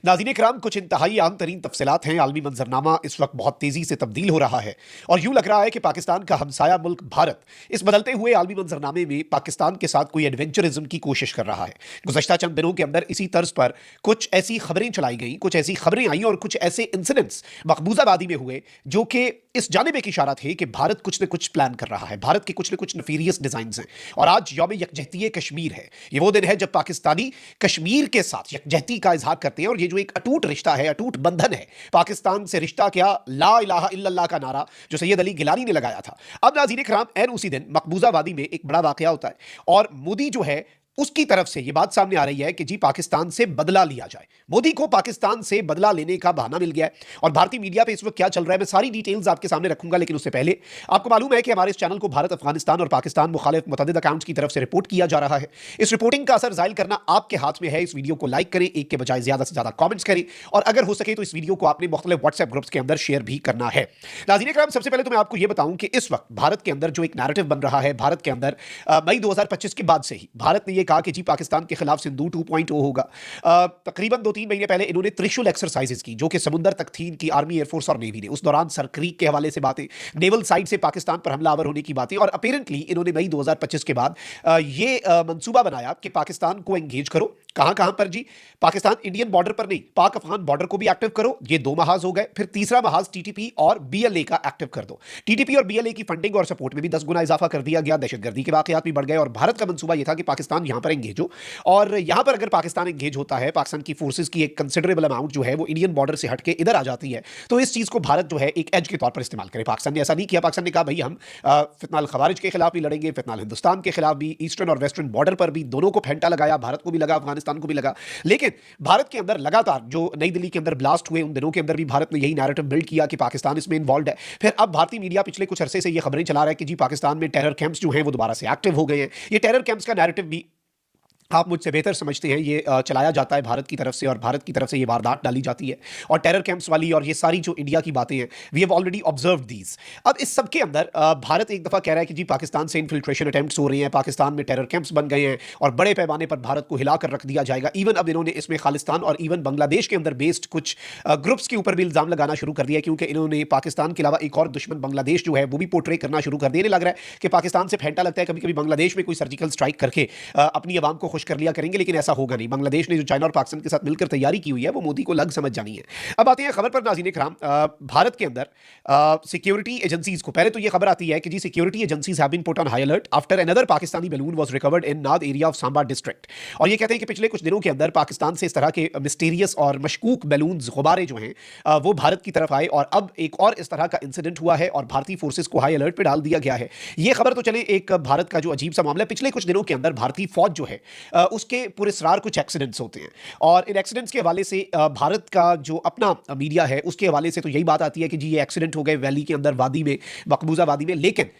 नाज़रीन इकराम, कुछ इंतहाई आम तरीन तफसीलात हैं। आलमी मंजरनामा इस वक्त बहुत तेज़ी से तब्दील हो रहा है और यूं लग रहा है कि पाकिस्तान का हमसाया मुल्क भारत इस बदलते हुए आलमी मंजरनामे में पाकिस्तान के साथ कोई एडवेंचरिज्म की कोशिश कर रहा है। गुज़श्ता चंद दिनों के अंदर इसी तर्ज पर कुछ ऐसी खबरें चलाई गईं, कुछ ऐसी खबरें आई और कुछ ऐसे इंसिडेंट्स मकबूजाबादी में हुए जो कि इस जानिब एक इशारा थे कि भारत कुछ न कुछ प्लान कर रहा है, भारत के कुछ न कुछ नफीरियस डिजाइन हैं। और आज यौम यकजहती कश्मीर है। ये वो दिन है जब पाकिस्तानी कश्मीर के साथ यकजहती का इजहार करते हैं और ये जो एक अटूट रिश्ता है, अटूट बंधन है पाकिस्तान से, रिश्ता क्या, ला इलाहा इल्लल्लाह का नारा जो सैयद अली गिलानी ने लगाया था। अब नाज़रीन इकराम, ऐन उसी दिन मकबूजाबादी में एक बड़ा वाकया होता है और मोदी जो है उसकी तरफ से ये बात सामने आ रही है कि जी पाकिस्तान से बदला लिया जाए। मोदी को पाकिस्तान से बदला लेने का बहाना मिल गया है और भारतीय मीडिया पे इस वक्त क्या चल रहा है मैं सारी डिटेल्स आपके सामने रखूंगा। लेकिन उससे पहले आपको मालूम है कि हमारे इस चैनल को भारत, अफगानिस्तान और पाकिस्तान मुखालिफ मुतअद्दिद अकाउंट्स की तरफ से रिपोर्ट किया जा रहा है। इस रिपोर्टिंग का असर जाहिर करना आपके हाथ में है। इस वीडियो को लाइक करें, एक के बजाय ज्यादा से ज्यादा कॉमेंट्स करें और अगर हो सके तो इस वीडियो को आपने मुख्तलिफ व्हाट्सएप ग्रुप्स के अंदर शेयर भी करना है। नाज़रीन इकराम, सबसे पहले तो मैं आपको यह बताऊं कि इस वक्त भारत के अंदर जो एक नैरेटिव बन रहा है, भारत के अंदर मई 2025 के बाद से ही भारत ने यह कहा कि जी पाकिस्तान के खिलाफ सिंधु 2.0 होगा। तकरीबन 2-3 महीने पहले इन्होंने त्रिशूल एक्सरसाइजेस की जो कि समुद्र तक थी, इनकी आर्मी, एयरफोर्स और नेवी ने। उस दौरान सर क्रीक के हवाले से बातें, नेवल साइड से पाकिस्तान पर हमलावर होने की बातें और अपेरेंटली इन्होंने मई 2025 के बाद ये मंसूबा बनाया कि पाकिस्तान को एंगेज करो। कहां कहां पर जी? पाकिस्तान इंडियन बॉर्डर पर नहीं, पाक अफगान बॉर्डर को भी एक्टिव करो। ये 2 महाज हो गए। फिर तीसरा महाज टीटीपी और बीएलए का एक्टिव कर दो। टीटीपी और बीएलए की फंडिंग और सपोर्ट में भी 10 गुना इजाफा कर दिया गया। दहशतगर्दी के वाकयात भी बढ़ गए और भारत का मंसूबा यह था कि पाकिस्तान यहां पर एंगेज हो और यहां पर अगर पाकिस्तान एंगेज होता है, पाकिस्तान की फोर्सेस की एक कंसिडरेबल अमाउंट जो है वो इंडियन बॉर्डर से हटके इधर आ जाती है, तो इस चीज को भारत जो है एक एज के तौर पर इस्तेमाल करे। पाकिस्तान ने ऐसा नहीं किया। पाकिस्तान ने कहा भाई हम फितनाल खवारिज के खिलाफ भी लड़ेंगे, फितनाल हिंदुस्तान के खिलाफ भी, ईस्टर्न और वेस्टर्न बॉर्डर पर भी, दोनों को फेंटा लगाया। भारत को भी लगा, अफगानिस्तान को भी लगा। लेकिन भारत के अंदर लगातार जो नई दिल्ली के अंदर ब्लास्ट हुए उन दिनों के अंदर भी भारत ने यही नैरेटिव बिल्ड किया कि पाकिस्तान इसमें इन्वॉल्व है। फिर अब भारतीय मीडिया पिछले कुछ अरसे से ये खबरें चला रहा है कि जी पाकिस्तान में टेरर कैंप्स जो हैं वो दोबारा से एक्टिव हो गए हैं। ये टेरर कैंप्स का नैरेटिव भी आप मुझसे बेहतर समझते हैं, ये चलाया जाता है भारत की तरफ से और भारत की तरफ से ये वारदात डाली जाती है और टेरर कैंप्स वाली और ये सारी जो इंडिया की बातें हैं, we have already observed these. अब इस सब के अंदर भारत एक दफ़ा कह रहा है कि जी पाकिस्तान से इन्फिल्ट्रेशन अटेम्प्ट्स हो रहे हैं, पाकिस्तान में टेरर कैंप्स बन गए हैं और बड़े पैमाने पर भारत को हिलाकर रख दिया जाएगा। इवन अब इन्होंने इसमें खालिस्तान और इवन बांग्लादेश के अंदर बेस्ड कुछ ग्रुप्स के ऊपर भी इल्ज़ाम लगाना शुरू कर दिया, क्योंकि इन्होंने पाकिस्तान के अलावा एक और दुश्मन बांग्लादेश जो है वो भी पोर्ट्रे करना शुरू कर दिया। लग रहा है कि पाकिस्तान से फेंटा लगता है, कभी कभी बांग्लादेश में कोई सर्जिकल स्ट्राइक करके अपनी आवाम को खुश कर लिया करेंगे, लेकिन ऐसा होगा नहीं। बांग्लादेश ने जो चाइना और पाकिस्तान के साथ मिलकर तैयारी की हुई है वो मोदी को लग समझ जानी है। अब आते हैं खबर पर। नाज़रीन इकराम, भारत के अंदर सिक्योरिटी एजेंसीज को पहले तो ये खबर आती है कि जी security agencies have been put on high alert after another Pakistani balloon was recovered in Nad area of Samba district. और ये कहते हैं कि पिछले कुछ दिनों के अंदर पाकिस्तान से इस तरह के मिस्टीरियस और मशकूक बैलून्स, गुब्बारे जो हैं वो भारत की तरफ आए और अब एक और इस तरह का इंसिडेंट हुआ है और भारतीय फोर्सेस को हाई अलर्ट पर डाल दिया गया है। ये खबर तो चले एक भारत का जो अजीब सा मामला है, पिछले कुछ दिनों के अंदर भारतीय फौज जो है उसके पुरस्कार कुछ एक्सीडेंट्स होते हैं और इन एक्सीडेंट्स के हवाले से भारत का जो अपना मीडिया है उसके हवाले से तो यही बात आती है कि जी ये एक्सीडेंट हो गए वैली के अंदर, वादी में, मकबूजा वादी में। लेकिन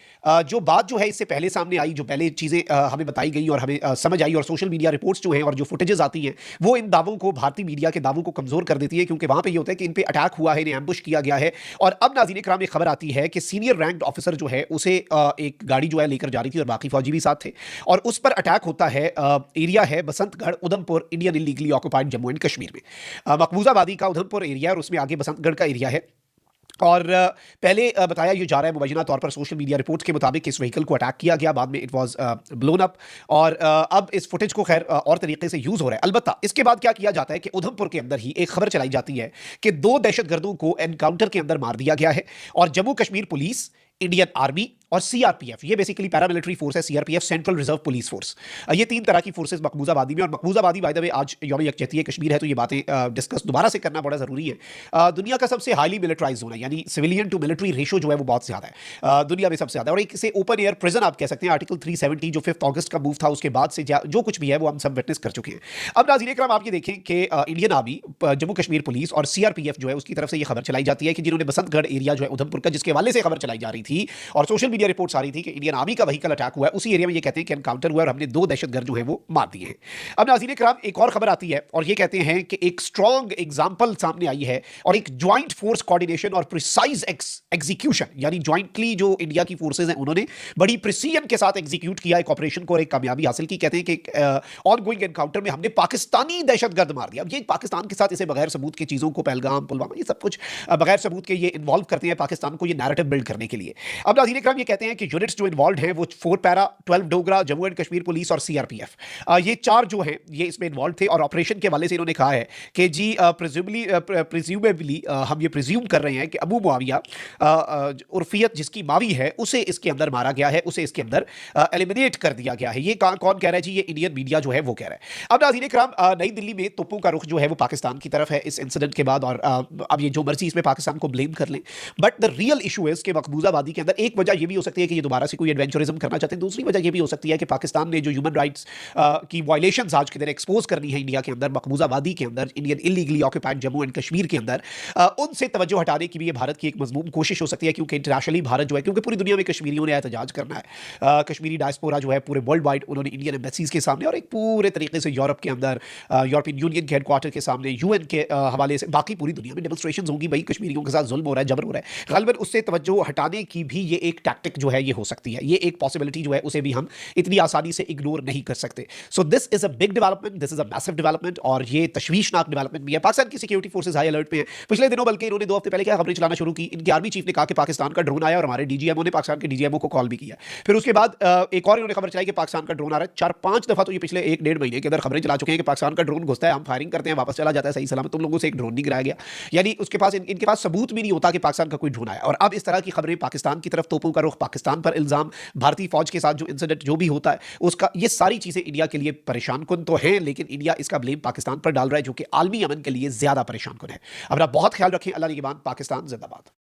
जो बात जो है इससे पहले सामने आई, जो पहले चीज़ें हमें बताई गई और हमें समझ आई और सोशल मीडिया रिपोर्ट्स जो हैं और जो फुटेजेस आती हैं वो इन दावों को, भारतीय मीडिया के दावों को कमजोर कर देती है, क्योंकि वहां पे ये होता है कि इन पे अटैक हुआ है, इन्हें एम्बुश किया गया है। और अब नाज़रीन इकराम एक खबर आती है कि सीनियर रैंक्ड ऑफिसर जो है उसे एक गाड़ी जो है लेकर जा रही थी और बाकी फौजी भी साथ थे और उस पर अटैक होता है। एरिया है Basantgarh, Udhampur, Indian illegally occupied Jammu and Kashmir में। मकबूजा वादी का उधमपुर एरिया और उसमें आगे बसंतगढ़ का एरिया है। और पहले बताया ये जा रहा है मुबैना तौर पर सोशल मीडिया रिपोर्ट्स के मुताबिक इस व्हीकल को अटैक किया गया, बाद में इट वाज ब्लोन अप और अब इस फुटेज को खैर और तरीके से यूज़ हो रहा है। अलबत्ता इसके बाद क्या किया जाता है कि उधमपुर के अंदर ही एक खबर चलाई जाती है कि 2 दहशतगर्दों को एनकाउंटर के अंदर मार दिया गया है और Jammu Kashmir police, Indian army और सीआरपीएफ, ये बेसिकली पैरामिलिट्री फोर्स है, CRPF central reserve police force, ये 3 तरह की फोर्सेस मकबूजाबादी में। और मकबूजाबादी बाय द वे आज यौम यकजहती कश्मीर है तो ये बातें डिस्कस दोबारा से करना बड़ा जरूरी है। दुनिया का सबसे हाईली मिलिटराइज जोन है, यानी सिविलियन टू मिलिट्री रेशो जो है वो बहुत ज्यादा है, दुनिया में सबसे ज्यादा। और एक इसे ओपन एयर प्रिजन आप कह सकते हैं। आर्टिकल 370 जो 5 अगस्त का मूव था उसके बाद से जो कुछ भी है वो हम सब विटनेस कर चुके हैं। अब नाज़रीन इकराम आप ये देखें कि Indian army, Jammu Kashmir police और सीआरपीएफ जो है उसकी तरफ से ये खबर चलाई जाती है कि जिन्होंने बसंतगढ़ एरिया जो है उधमपुर का, जिसके हवाले से खबर चलाई जा रही थी और सोशल मीडिया रिपोर्ट्स आ रही थी कि इंडियन आर्मी का व्हीकल अटैक हुआ है, उसी एरिया में ये कहते हैं कि एनकाउंटर हुआ है और हमने 2 दहशतगर्द जो है वो मार दिए हैं। अब नाज़रीन इकराम, एक और खबर आती है और ये कहते हैं कि एक स्ट्रॉन्ग एग्जाम्पल सामने आई है और एक ज्वाइंट फोर्स कोऑर्डिनेशन और प्रिसाइज एग्जीक्यूशन, यानी ज्वाइंटली जो इंडिया की फोर्सेज हैं उन्होंने बड़ी प्रिसीजन के साथ एग्जीक्यूट किया एक ऑपरेशन को और एक कामयाबी हासिल की। कहते हैं कि ऑन गोइंग एनकाउंटर में हमने पाकिस्तानी दहशतगर्द मार दिया। अब ये पाकिस्तान के साथ इसे बगैर सबूत के चीज़ों को, पहलगाम, पुलवामा, ये सब कुछ बगैर सबूत के ये इन्वॉल्व करते हैं पाकिस्तान को ये नैरेटिव बिल्ड करने के लिए। अब नाज़रीन इकराम, ये कहते हैं कि यूनिट्स जो इन्वॉल्व हैं वो 4 para, 12 Dogra, Jammu and Kashmir police और सीआरपीएफ, ये 4 जो हैं ये इसमें इन्वॉल्व थे और ऑपरेशन के हवाले से इन्होंने कहा है कि जी प्रिज्यूमेबली हम ये प्रिज्यूम कर रहे हैं कि अबू मुआविया उर्फियत जिसकी मावी है उसे इसके अंदर मारा गया है, उसे इसके अंदर एलिमिनेट कर दिया गया है। ये कौन कह रहा है जी? ये इंडियन मीडिया जो है वो कह रहा है। अब नाज़रीन इकराम, नई दिल्ली में तोपों का रुख जो है वो पाकिस्तान की तरफ है इस इंसिडेंट के बाद, और अब ये जो मर्जी इसमें पाकिस्तान को ब्लेम कर लें, but the real issue is कि मकबूजा आबादी के अंदर एक वजह ये भी हो सकती है कि ये दोबारा से कोई एडवेंचरिज्म करना चाहते हैं, दूसरी वजह ये भी हो सकती है कि पाकिस्तान ने जो ह्यूमन राइट्स की वायलेशंस आज के दिन एक्सपोज करनी है इंडिया के अंदर, मकबूजा आबादी के अंदर, Indian illegally occupied Jammu and Kashmir के अंदर, उनसे तवज्जो हटाने की भी ये भारत की एक मजमूम कोशिश हो सकती है। क्योंकि इंटरनेशनली भारत जो है, क्योंकि पूरी दुनिया में कश्मीरियों ने एहतजाज करना है, कश्मीरी डायस्पोरा जो है पूरे वर्ल्ड वाइड उन्होंने इंडियन एम्बेसीज के सामने और एक पूरे तरीके से यूरोप के अंदर, यूरोपियन यूनियन के हेडक्वार्टर के सामने, यूएन के हवाले से बाकी पूरी दुनिया में डेमोन्स्ट्रेशन होंगी, भाई कश्मीरियों के साथ जुल्म हो रहा है, जबर हो रहा है। गालिबन उससे तवज्जो हटाने की भी ये एक टैक्टिक जो है ये हो सकती है, ये एक पॉसिबिलिटी जो है उसे भी हम इतनी आसानी से इग्नोर नहीं कर सकते। So this is a big development, this is a massive development और ये तशवीशनाक डेवलपमेंट भी है। पाकिस्तान की सिक्योरिटी फोर्सेज हाई अलर्ट पे हैं। पिछले दिनों बल्कि इन्होंने 2 हफ्ते पहले क्या खबरें चलाना शुरू की, इनके आर्मी चीफ ने कहा कि पाकिस्तान का ड्रोन आया और हमारे डीजीएमओ ने पाकिस्तान के डीजीएमओ को कॉल भी किया। फिर उसके बाद एक और इन्होंने खबर चलाई कि पाकिस्तान का ड्रोन आ रहा है। 4-5 दफा तो ये पिछले 1-1.5 महीने के अंदर खबरें चला चुके हैं कि पाकिस्तान का ड्रोन घुसता है, हम फायरिंग करते हैं, वापस चला जाता है सही सलामत, तुम लोगों से एक ड्रोन नहीं गिराया गया। यानी उसके पास इनके पास सबूत भी नहीं होता कि पाकिस्तान का कोई ड्रोन आया। और अब इस तरह की खबरें पाकिस्तान की तरफ, तोपों का रुख पाकिस्तान पर इल्जाम, भारतीय फौज के साथ जो इंसिडेंट जो भी होता है उसका, ये सारी चीजें इंडिया के लिए परेशान कुन तो हैं, लेकिन इंडिया इसका ब्लेम पाकिस्तान पर डाल रहा है जो कि आलमी अमन के लिए ज्यादा परेशान कुन है। अपना बहुत ख्याल रखें। अल्लाह निगहबान। पाकिस्तान जिंदाबाद।